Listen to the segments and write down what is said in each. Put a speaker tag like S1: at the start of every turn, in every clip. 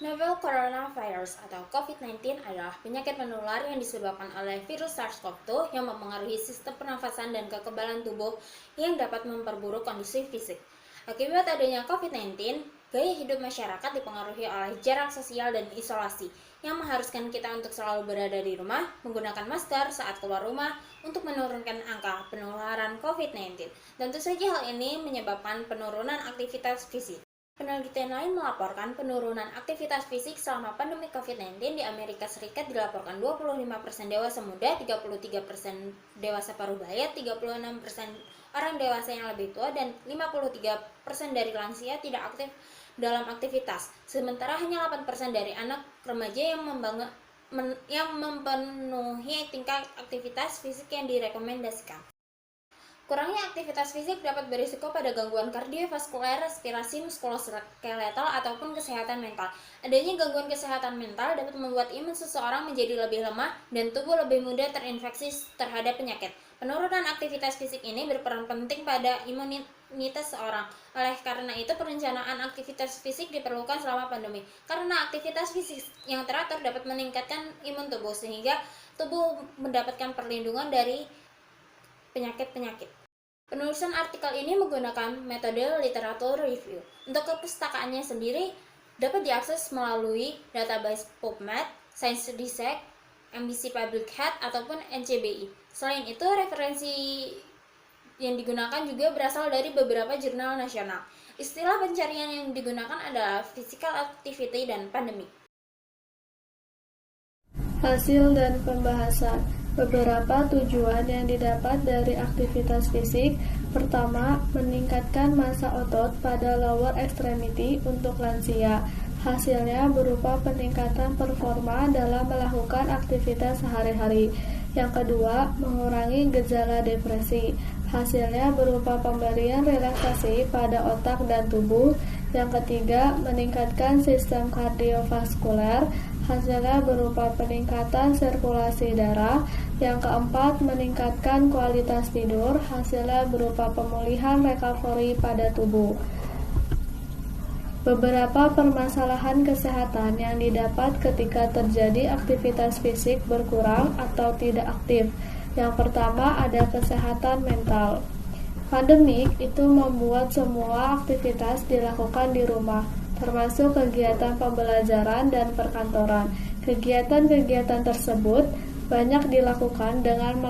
S1: Novel coronavirus atau COVID-19 adalah penyakit menular yang disebabkan oleh virus SARS-CoV-2 yang mempengaruhi sistem pernafasan dan kekebalan tubuh yang dapat memperburuk kondisi fisik. Akibat adanya COVID-19, gaya hidup masyarakat dipengaruhi oleh jarak sosial dan isolasi yang mengharuskan kita untuk selalu berada di rumah, menggunakan masker saat keluar rumah untuk menurunkan angka penularan COVID-19. Tentu saja hal ini menyebabkan penurunan aktivitas fisik. Penelitian lain melaporkan penurunan aktivitas fisik selama pandemi COVID-19 di Amerika Serikat dilaporkan 25% dewasa muda, 33% dewasa paruh baya, 36% orang dewasa yang lebih tua, dan 53% dari lansia tidak aktif dalam aktivitas. Sementara hanya 8% dari anak remaja yang memenuhi tingkat aktivitas fisik yang direkomendasikan. Kurangnya aktivitas fisik dapat berisiko pada gangguan kardiovaskuler, respirasi, muskuloskeletal, ataupun kesehatan mental. Adanya gangguan kesehatan mental dapat membuat imun seseorang menjadi lebih lemah dan tubuh lebih mudah terinfeksi terhadap penyakit. Penurunan aktivitas fisik ini berperan penting pada imunitas seseorang. Oleh karena itu, perencanaan aktivitas fisik diperlukan selama pandemi. Karena aktivitas fisik yang teratur dapat meningkatkan imun tubuh, sehingga tubuh mendapatkan perlindungan dari penyakit-penyakit. Penulisan artikel ini menggunakan metode literatur review. Untuk kepustakaannya sendiri dapat diakses melalui database PubMed, Science Direct, MBC Public Health, ataupun NCBI. Selain itu, referensi yang digunakan juga berasal dari beberapa jurnal nasional. Istilah pencarian yang digunakan adalah physical activity dan pandemic.
S2: Hasil dan pembahasan. Beberapa tujuan yang didapat dari aktivitas fisik. Pertama, meningkatkan massa otot pada lower extremity untuk lansia. Hasilnya berupa peningkatan performa dalam melakukan aktivitas sehari-hari. Yang kedua, mengurangi gejala depresi. Hasilnya berupa pemberian relaksasi pada otak dan tubuh. Yang ketiga, meningkatkan sistem kardiovaskuler. Hasilnya berupa peningkatan sirkulasi darah. Yang keempat, meningkatkan kualitas tidur. Hasilnya berupa pemulihan recovery pada tubuh. Beberapa permasalahan kesehatan yang didapat ketika terjadi aktivitas fisik berkurang atau tidak aktif. Yang pertama ada kesehatan mental. Pandemik itu membuat semua aktivitas dilakukan di rumah, termasuk kegiatan pembelajaran dan perkantoran. Kegiatan-kegiatan tersebut banyak dilakukan dengan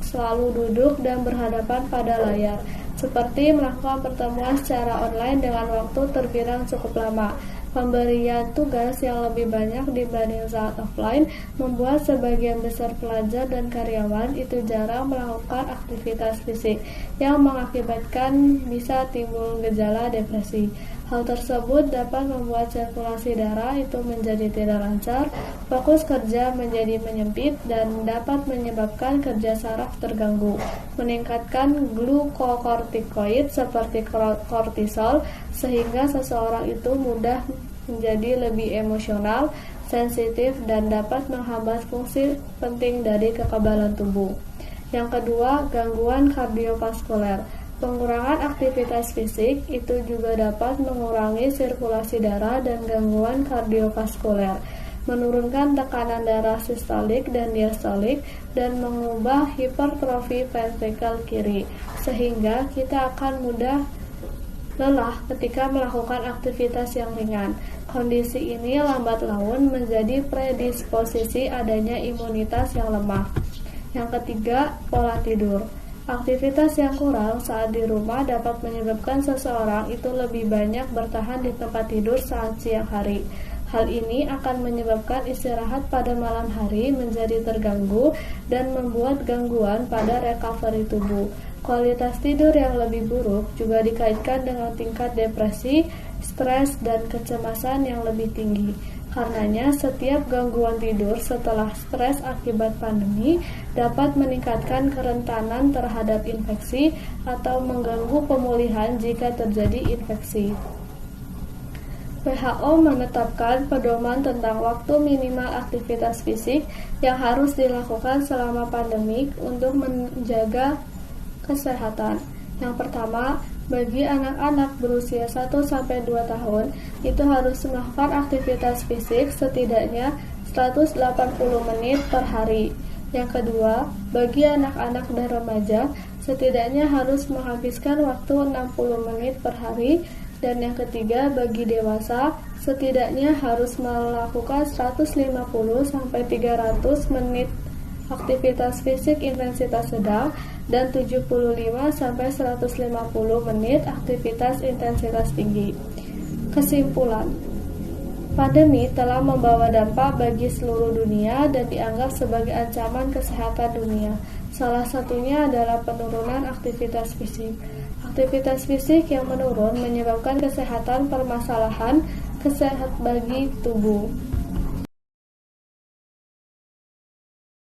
S2: selalu duduk dan berhadapan pada layar, seperti melakukan pertemuan secara online dengan waktu terbilang cukup lama. Pemberian tugas yang lebih banyak dibanding saat offline membuat sebagian besar pelajar dan karyawan itu jarang melakukan aktivitas fisik yang mengakibatkan bisa timbul gejala depresi. Hal tersebut dapat membuat sirkulasi darah itu menjadi tidak lancar, fokus kerja menjadi menyempit, dan dapat menyebabkan kerja saraf terganggu, meningkatkan glukokortikoid seperti kortisol, sehingga seseorang itu mudah menjadi lebih emosional, sensitif, dan dapat menghambat fungsi penting dari kekebalan tubuh. Yang kedua, gangguan kardiovaskuler. Pengurangan aktivitas fisik itu juga dapat mengurangi sirkulasi darah dan gangguan kardiovaskuler, menurunkan tekanan darah sistolik dan diastolik, dan mengubah hipertrofi ventrikel kiri, sehingga kita akan mudah lelah ketika melakukan aktivitas yang ringan. Kondisi ini lambat laun menjadi predisposisi adanya imunitas yang lemah. Yang ketiga, pola tidur. Aktivitas yang kurang saat di rumah dapat menyebabkan seseorang itu lebih banyak bertahan di tempat tidur saat siang hari. Hal ini akan menyebabkan istirahat pada malam hari menjadi terganggu dan membuat gangguan pada recovery tubuh. Kualitas tidur yang lebih buruk juga dikaitkan dengan tingkat depresi, stres, dan kecemasan yang lebih tinggi. Karenanya, setiap gangguan tidur setelah stres akibat pandemi dapat meningkatkan kerentanan terhadap infeksi atau mengganggu pemulihan jika terjadi infeksi. WHO menetapkan pedoman tentang waktu minimal aktivitas fisik yang harus dilakukan selama pandemik untuk menjaga kesehatan. Yang pertama, bagi anak-anak berusia 1-2 tahun, itu harus melakukan aktivitas fisik setidaknya 180 menit per hari. Yang kedua, bagi anak-anak dan remaja, setidaknya harus menghabiskan waktu 60 menit per hari. Dan yang ketiga, bagi dewasa, setidaknya harus melakukan 150-300 menit aktivitas fisik intensitas sedang dan 75-150 menit aktivitas intensitas tinggi. Kesimpulan, pandemi telah membawa dampak bagi seluruh dunia dan dianggap sebagai ancaman kesehatan dunia. Salah satunya adalah penurunan aktivitas fisik. Aktivitas fisik yang menurun menyebabkan permasalahan kesehatan bagi tubuh.